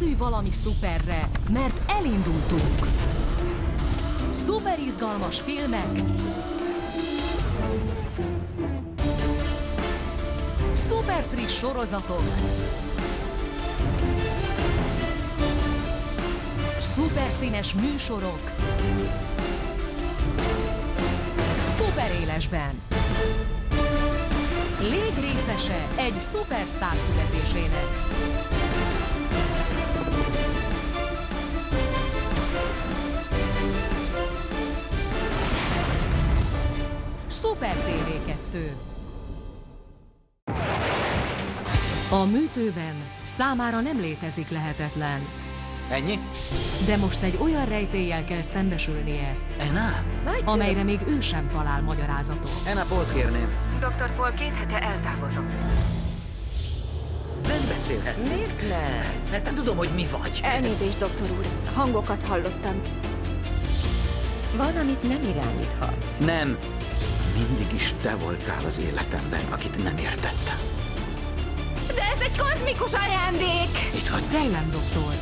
Készülj valami szuperre, mert elindultunk! Szuper izgalmas filmek, szuper friss sorozatok, szuper színes műsorok, szuper élesben. Légy részese egy szupersztár születésének. Szuper TV 2. A műtőben számára nem létezik lehetetlen. Ennyi? De most egy olyan rejtéllyel kell szembesülnie, Anna? amelyre még ő sem talál magyarázatot. Anna Paul-t kérném. Dr. Paul 2 hete eltávozott. Nem beszélhet. Miért ne? Mert nem tudom, hogy mi vagy. Elnézést, doktor úr. Hangokat hallottam. Van, amit nem irányíthatsz. Nem. Mindig is te voltál az életemben, akit nem értettem. De ez egy kozmikus ajándék! Itt vagy. Szellemdoktor.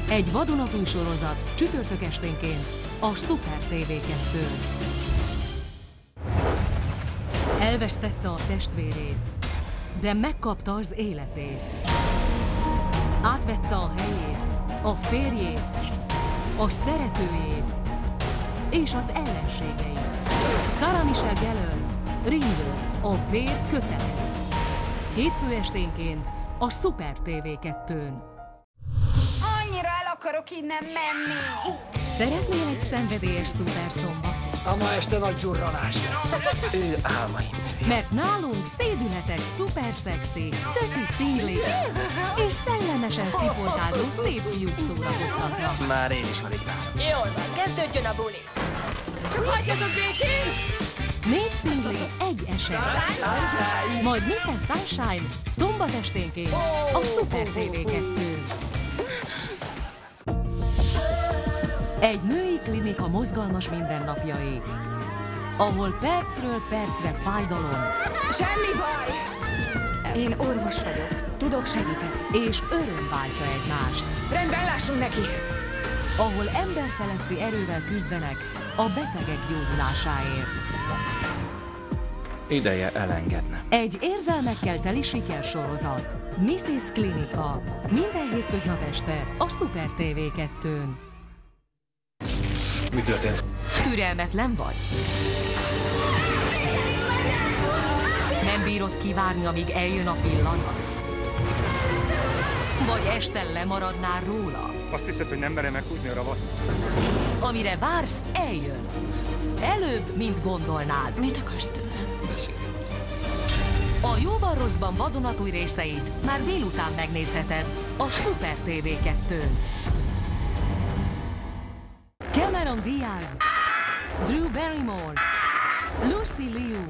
Egy vadonatúj sorozat csütörtök esténként a Szuper TV 2-n. Elvesztette a testvérét, de megkapta az életét. Átvette a helyét, a férjét, a szeretőjét és az ellenségeit. Sarah Michelle Gellar, Ringo, a vér kötelez. Hétfő esténként a Szuper TV 2-n. Annyira el akarok innen menni! Szeretnél egy szenvedélyes szuper szombatot? A ma este nagy durranás. Ő álmaim. Mert nálunk szédületes, szuper szexi, Sassy Stingley és szellemesen szipoltázó szép fiúk szórakoztatnak. Már én is alig várom. Jól van, kezdődjön a buli. Csak hagyjatok békén! 4 szingli, egy eset. Majd Mr. Sunshine szombat esténként a Szuper TV 2-n. Egy női klinika mozgalmas mindennapjai, ahol percről percre fájdalom Semmi baj! Én orvos vagyok. Tudok segíteni. és öröm váltja egymást. Rendben, lássunk neki! Ahol emberfeletti erővel küzdenek a betegek gyógyulásáért. Ideje elengednem. Egy érzelmekkel teli sikersorozat. Mrs. Klinika. Minden hétköznap este a Szuper TV 2-n. Mi történt? Türelmetlen vagy? Nem bírod kivárni, amíg eljön a pillanat? Vagy este lemaradnál róla? Azt hiszed, hogy nem merem meghúzni a ravaszt? Amire vársz, eljön. Előbb, mint gondolnád. Mit akarsz tőlem? Beszélj. A jóban rosszban vadonatúj részeit már délután megnézheted a Szuper TV 2-n. Cameron Diaz, Drew Barrymore, Lucy Liu.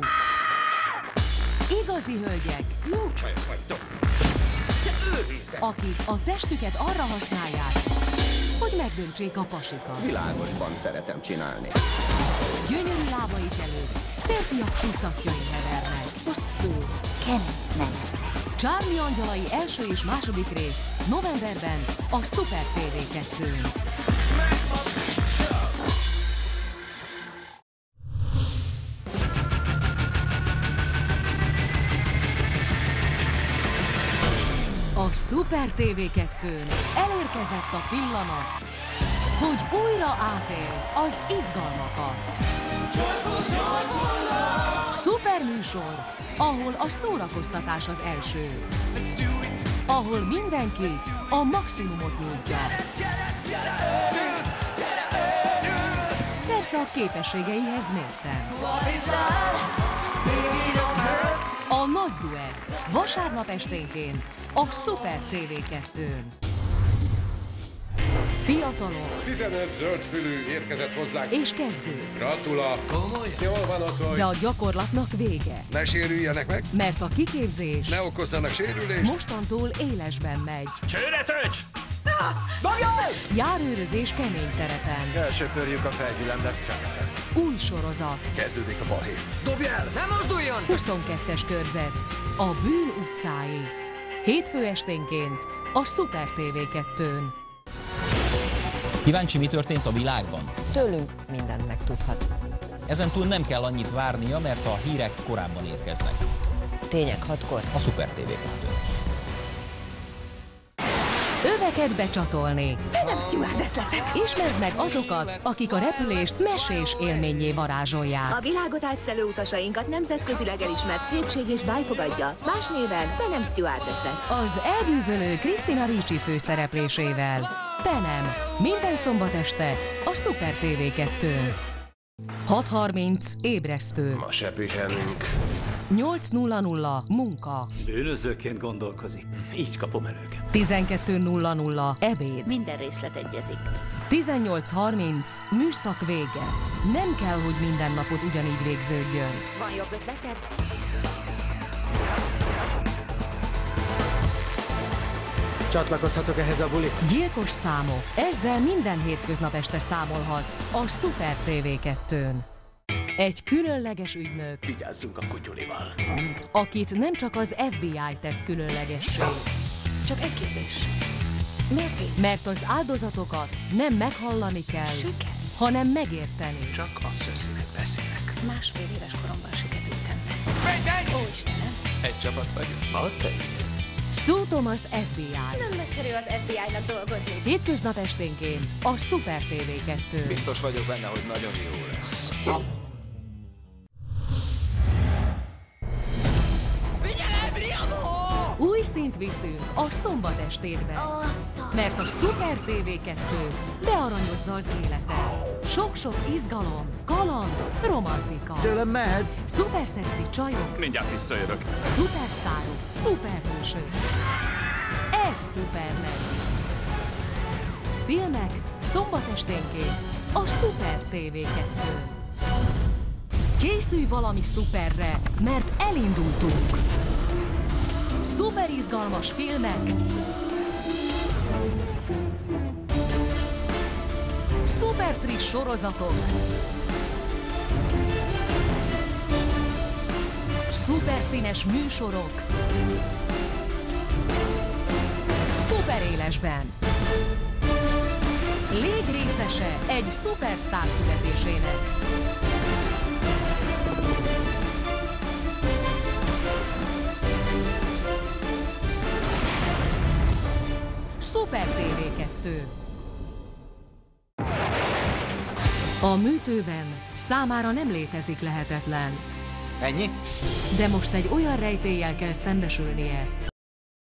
Igazi hölgyek, Jó csajok vagytok. akik a testüket arra használják, hogy megdöntsék a pasikat. Világosban szeretem csinálni. Gyönyörű lábaik előtt férfiak tucatjai hevernek. Hosszú, kemény menet lesz. Charlie angyalai első és második rész novemberben a Szuper TV 2-n. A Szuper TV 2-n elérkezett a pillanat, hogy újra átéld az izgalmakat. Szuper műsor, ahol a szórakoztatás az első. Ahol mindenki a maximumot nyújtja. Persze a képességeihez mérten. A nagy duett vasárnap esténként a Szuper TV 2-n. Fiatalok 15 zöldfülű érkezett hozzánk. és kezdők, Gratula! Komoly? Jól van, asszony. de a gyakorlatnak vége, Ne sérüljenek meg, mert a kiképzés ne okozzanak sérülést. mostantól élesben megy. Csőre tölts! Járőrözés kemény terepen. Elsöpörjük a felgyülemlett szemetet. Új sorozat, Kezdődik a balhé. Dobj el! Nem mozduljon! 22-es körzet, a bűn utcái. Hétfő esténként a Super TV2-n. Kíváncsi, mi történt a világban? Tőlünk mindent megtudhat. Ezentúl nem kell annyit várnia, mert a hírek korábban érkeznek. Tények 6-kor. A Super TV2-n. Öveket becsatolni. Nem stewardess leszek. Ismerd meg azokat, akik a repülést mesés élménnyé varázsolják. A világot átszelő utasainkat nemzetközileg elismert szépség és báj fogadja. Más néven Penem stewardessek. Az elbűvölő Christina Ricci főszereplésével. Penem. Minden szombat este a Super TV2-n. 6:30 ébresztő. Ma se pihenünk. 8:00 munka. Bűnözőként gondolkozik. Így kapom el őket. 12:00 ebéd. Minden részlet egyezik. 18:30 műszak vége. Nem kell, hogy minden napot ugyanígy végződjön. Van jobb ötleted? Csatlakozhatok ehhez a buli? Gyilkos számok. Ezzel minden hétköznap este számolhatsz a Super TV2-n. Egy különleges ügynök, Vigyázzunk a kutyulival. akit nem csak az FBI tesz különlegessé, Csak egy kérdés. Miért én? mert az áldozatokat nem meghallani kell, Süket? hanem megérteni. Csak a szöszének beszélek. 1,5 éves koromban süketültem meg. Ó, Istenem! Egy csapat vagyunk. A te ügyed. Szóltom az FBI. Nem egyszerű az FBI-nak dolgozni. Hétköznap esténként a Super TV2. Biztos vagyok benne, hogy nagyon jó lesz. Új szint viszünk a szombat estétbe. Mert a Super TV2 bearanyozza az életet. Sok-sok izgalom, kaland, romantika. Tőlem mehet. Szuperszexi csajok, Mindjárt visszajövök. szupersztárok, szuperhősök. Ez szuper lesz. Filmek szombat esténként a Super TV2-n. Készülj valami szuperre, mert elindultunk. Szuper izgalmas filmek, szuper friss sorozatok, szuper színes műsorok, szuper élesben. Légy részese egy szupersztár születésének. Super TV2. A műtőben számára nem létezik lehetetlen. Ennyi? De most egy olyan rejtéllyel kell szembesülnie,